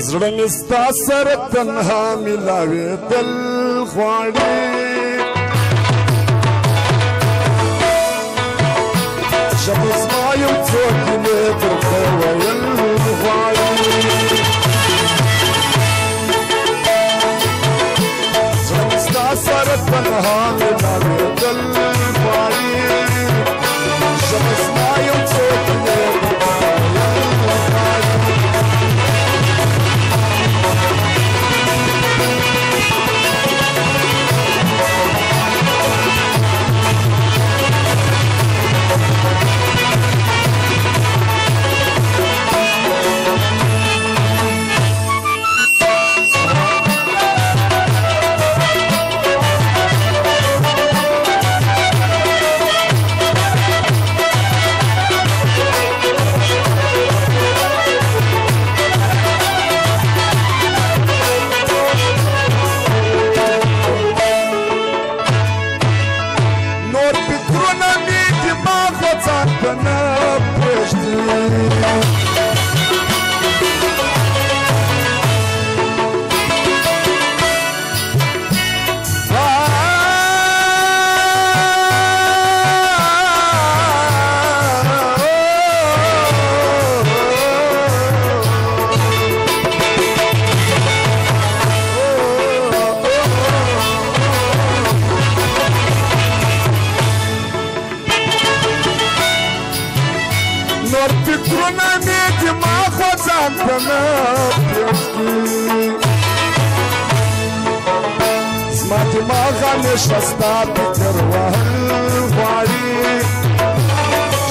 زړه مې ستا سره تنها ملاوېدل غواړي ژبه زما یو څو ګیلې درته ویل غواړي زړه مې ستا سره تنها ملاوېدل غواړي ژبه زما یو څو ګیلې درته ویل غواړي زما دماغ همیشه ستا فکر وهل غواړي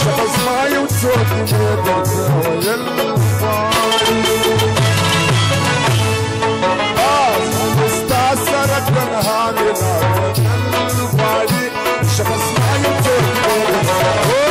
ژبه زما یو څو ګیلې درته ویل غواړي زما مې ستا سره تنها ملاوېدل غواړي ژبه زما یو څو ګیلې درته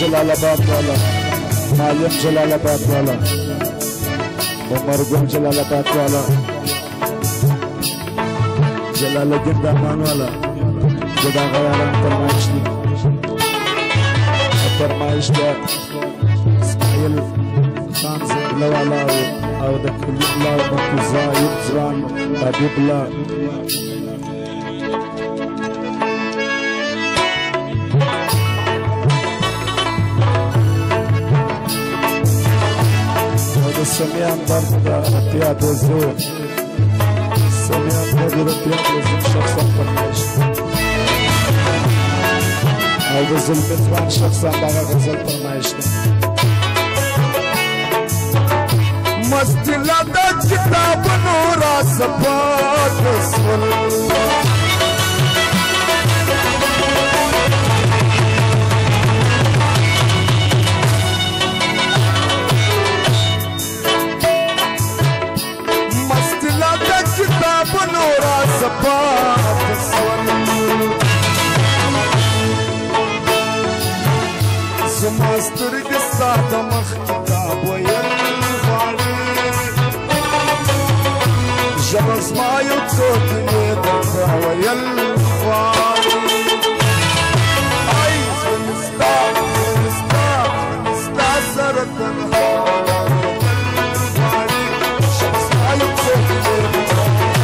جلالآباد والا معلم جلالآباد والا عمر گل جلالآباد والا جلال الدین رحمان والا جدا غیاران فرمایش دی اسماعیل خان زنگله والا او د کلیم الله مرتضی ایوب ځوان حبیب الله سمیان درد دا اتیا دوزو سمیان درد دا اتیا دوزو شخصا فرمایش او دا ظلمتوان شخصا باغا غزل فرمایش مستلا دا کتابنو را سپاک سول زما سترګې ستا د مخ کتاب ویل غواړي ژبه زما یو څو ګیلې درته ویل غواړي زړه مې ستا سره تنها غواړي ژبه زما یو څو ګیلې درته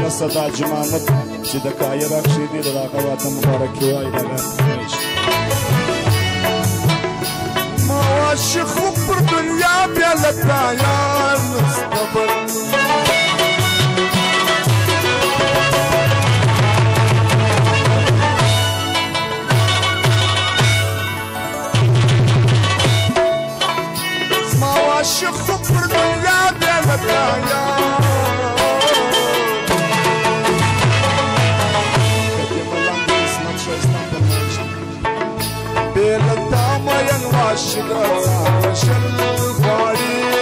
هغه صدا جمامت چې د کایر اخشي دي د هغه واته مبارکي وایي دغه ما عاشق خو پر دنیا بیا لتا یار مستبر ما عاشق خو پر دنیا بیا لتا یار بلتا مين واشقة وشل غاري